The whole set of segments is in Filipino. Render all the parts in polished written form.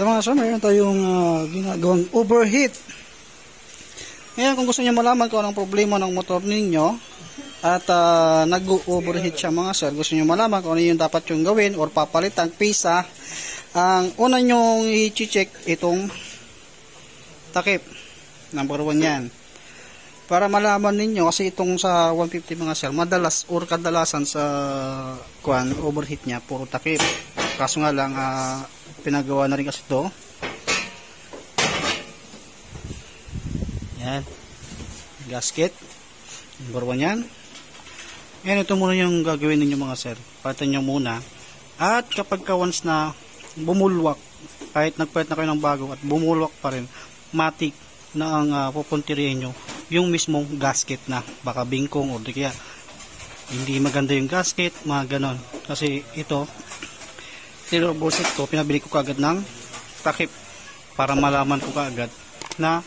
Ito mga sir, mayroon tayong ginagawang overheat. Ngayon, kung gusto niyo malaman kung anong problema ng motor ninyo at nag-overheat siya mga sir, gusto niyo malaman kung ano yung dapat yung gawin or papalitan, pisa, ang una nyong i-check itong takip. Number 1 yan. Para malaman ninyo, kasi itong sa 150 mga sir, madalas or kadalasan sa overheat niya, puro takip. Kaso nga lang, pinagawa na rin kasi ito. Yan. Gasket. Number 1 yan. Yan, ito muna yung gagawin ninyo mga sir. Palitan nyo muna. At kapag once na bumulwak, kahit nagpalit na kayo ng bago at bumulwak pa rin, matik na ang pupuntirihin nyo yung mismong gasket na. Baka bingkong o di kaya hindi maganda yung gasket, mga ganon. Kasi ito, tinurboset ko, pinabili ko kaagad ng takip para malaman ko kaagad na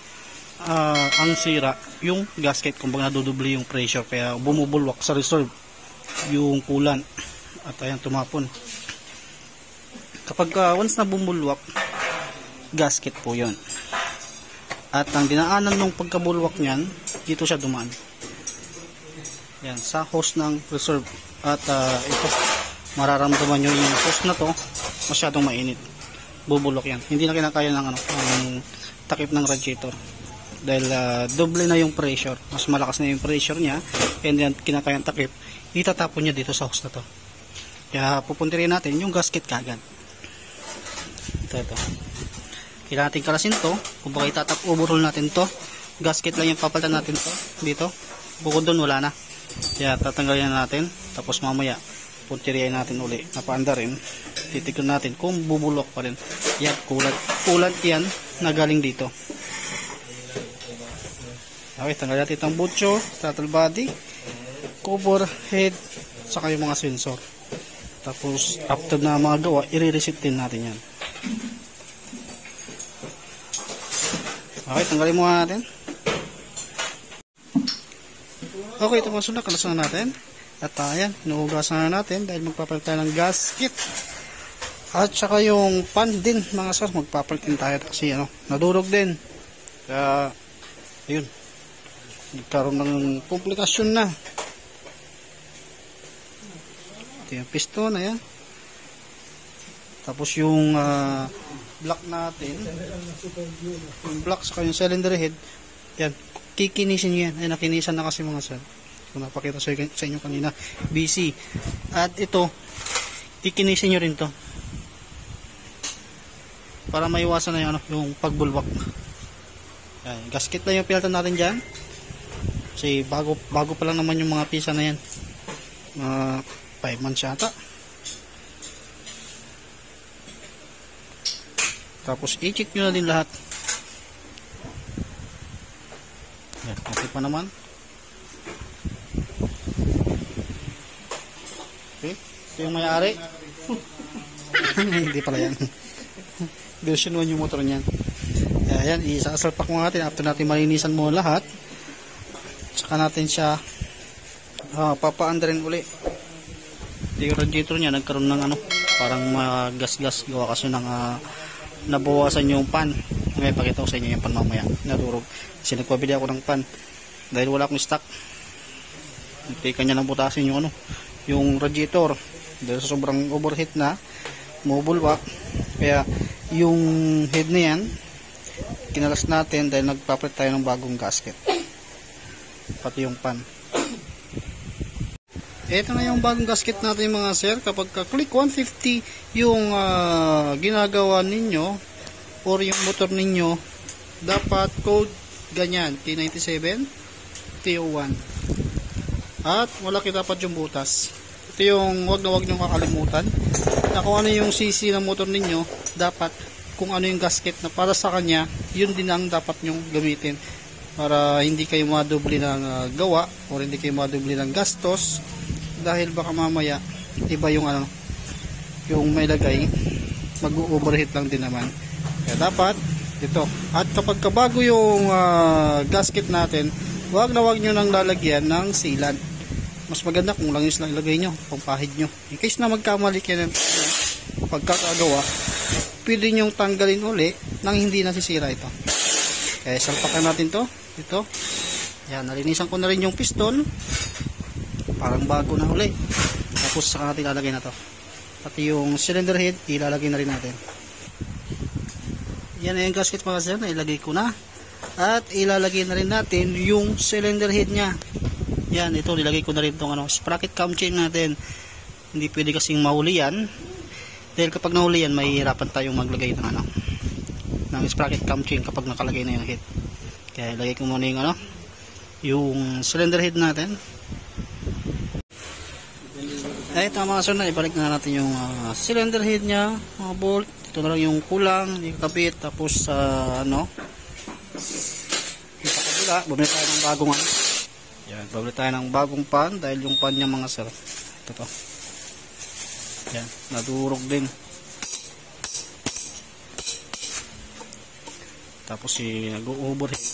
ang sira yung gasket, kumbaga nadudubli yung pressure, kaya bumubulwak sa reserve yung coolant at ayan tumapon. Kapag once na bumulwak, gasket po yon. At ang dinaanan ng pagkabulwak niyan, dito siya dumaan. Yan, sa hose ng reserve. At ito, mararamdaman nyo yung hose na to, masyadong mainit. Bubulok yan. Hindi na kinakaya ng ang takip ng radiator. Dahil doble na yung pressure. Mas malakas na yung pressure niya. And then, kinakaya ang takip. Itatapon niya dito sa hose na to. Kaya pupuntirin natin yung gasket kagad. Ito. Kailangan natin kalasin to. Kung baka itatap overhaul natin to, gasket lang yung papalitan natin to dito. Bukod doon wala na. Kaya tatanggalin na natin. Tapos mamaya puntirihin natin uli. Napaanda rin. Titignan natin kung bubulok pa rin. Yan, kulat yan na galing dito. Okay, tanggalin natin itong butcho, throttle body, cover, head, saka yung mga sensor. Tapos after na mga gawa, i-reset din natin yan. Okay, tanggalin muna natin. Okay, ito mga sunak, kalasan na natin. At ayan, inuugasan na natin dahil magpapalit tayo ng gasket. At saka yung pan din mga sir, magpapalit din tayo kasi nadurog din. Kaya, ayun, nagkaroon ng komplikasyon na. Ito yung piston, ayan. Tapos yung block natin, yung block saka yung cylinder head, yan, kikinisin nyo yan. Ay, nakinisan na kasi mga sir. Kung napakita sa inyo kanina, BC. At ito, kikinisin nyo rin to para maiwasan na yung pagbulwak. Yan, gasket na yung pinalitan natin dyan. Kasi bago pa lang naman yung mga pisa na yan. 5 months yata. Tapos i-check nyo na din lahat. Yan, okay pa naman. Okay, ito yung may-ari. Hindi pala yan. Version 1 yung motor niyan. Ayan, isa-asalpak mo natin after natin malinisan mo lahat. Saka natin siya papaanda rin uli. Yung radiator niya nagkaroon ng parang gas-gas gawa kasi ng nabawasan yung pan. Ngayon pakita ko sa inyo yung pan mamaya. Nadurog. Kasi nagpabili ako ng pan dahil wala akong stock. Hindi kanya nang butasin yung radiator dahil sa sobrang overheat na mubulwak. Kaya yung head na yan kinalas natin dahil nagpapalit tayo ng bagong gasket. Pati yung pan. Ito na yung bagong gasket natin mga sir. Kapag click 150 yung ginagawa ninyo or yung motor ninyo, dapat code ganyan, T97 T01. At malaki dapat yung butas. Ito yung wag nyo kakalimutan na kung ano yung CC ng motor ninyo, dapat kung ano yung gasket na para sa kanya, yun din ang dapat nyong gamitin para hindi kayo madubli ng gawa o hindi kayo madubli ng gastos dahil baka mamaya iba yung yung may lagay, mag-overheat lang din naman. Kaya dapat ito. At kapag bago yung gasket natin, wag nyo nang lalagyan ng sealant. Mas maganda kung langis lang ilagay nyo, pampahid nyo. In case na magkamali kayo ng pagkakagawa, pwede nyong tanggalin uli nang hindi nasisira ito. Kaya salpakan natin to. Ito. Yan, nalinisan ko na rin yung piston. Parang bago na uli. Tapos saka natin ilalagay na to. Pati yung cylinder head, ilalagay na rin natin. Yan yung gasket mga sir, ilagay ko na. At ilalagay na rin natin yung cylinder head nya. Yan, ito nilagay ko na rin itong sprocket cam chain natin. Hindi pwede kasing mahuli yan. Dahil kapag nahuli yan, mahihirapan tayong maglagay ng ng sprocket cam chain kapag nakalagay na yung head. Kaya ilagay ko muna yung yung cylinder head natin. Ay, tama sir na, ibalik na natin yung cylinder head nya, mga bolt. Ito na lang yung kulang, ikakabit. Tapos yung sa kabila, bumili tayo ng bagong yan, bumili tayo ng bagong pan dahil yung pan nya mga sir, ito to. Yan, nadurog din. Tapos nag-overheat.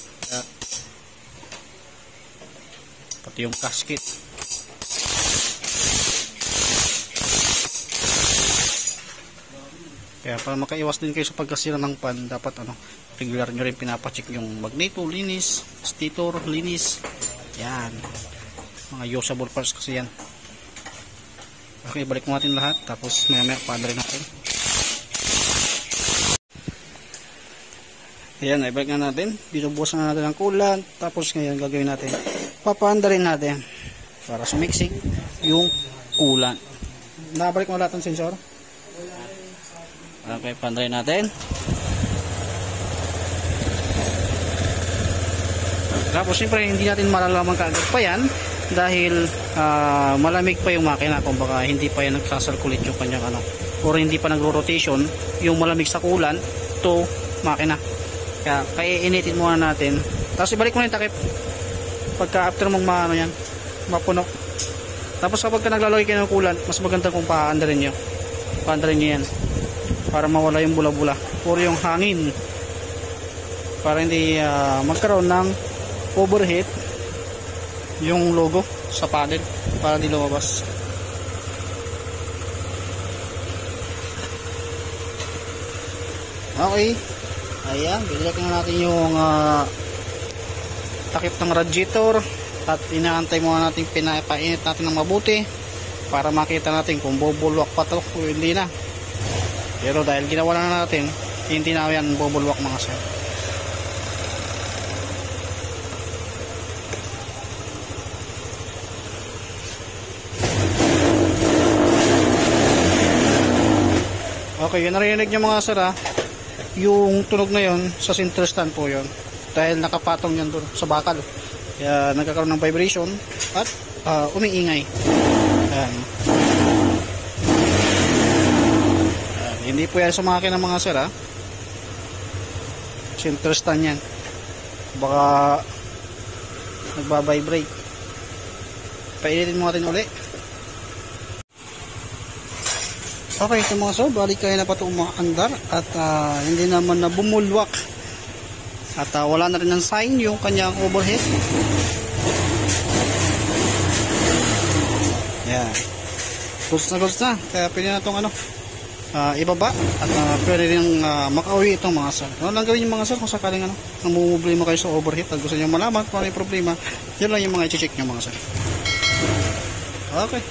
Pati yung gasket. Kaya para makaiwas din kayo sa pagkasira ng pan, dapat regular nyo rin pinapacheck yung magneto, linis, stator, linis. Yan. Mga usable parts kasi yan. Okay, balik mo natin lahat. Tapos maya paanda rin natin. Ayan, ibalik na natin. Binubusan na natin ang coolant. Tapos ngayon gagawin natin, papaanda rin natin para sumiksik yung coolant. Nabalik mo lahat ng sensor. Okay, paanda rin natin. Tapos siyempre hindi natin malalaman kaagad pa yan dahil malamig pa yung makina, kung baka hindi pa yan nagsasalculate yung kanyang or hindi pa nagro-rotation yung malamig sa coolant to makina. Kaya initin muna natin. Tapos ibalik mo na yung takip pagka after mong yan, mapuno. Tapos kapag naglalagay kayo ng coolant, mas maganda kung paandarin nyo yan para mawala yung bula-bula or yung hangin, para hindi magkaroon ng overheat yung logo sa panel, para di lumabas. Okay, ayan, bilagyan na natin yung takip ng radiator at inaantay muna natin, pinapainit natin ng mabuti para makita natin kung bubulwak pa to o hindi na. Pero dahil ginawa na natin, hindi na yan bubulwak mga sir. Okay, yun narinig nyo mga sir yung tunog na yun sa center stand po yun, dahil nakapatong yan doon sa bakal, kaya nagkakaroon ng vibration at umiingay. Ayan. Hindi po yan sa makina mga sir center stand yan, baka nagbabibrate. Painitin mo natin uli. Okay, ito mga sir, balik kaya na pa ito umaandar at hindi naman na bumulwak at wala na rin ng sign yung kanyang overheat. Yan, goods na, kaya pwede na itong ibaba at pwede rin makauwi itong mga sir. Ano lang gawin yung mga sir kung sakaling namumblema kayo sa overheat at gusto nyo malaman kung ano yung problema, yun lang yung mga i-check nyo mga sir. Okay.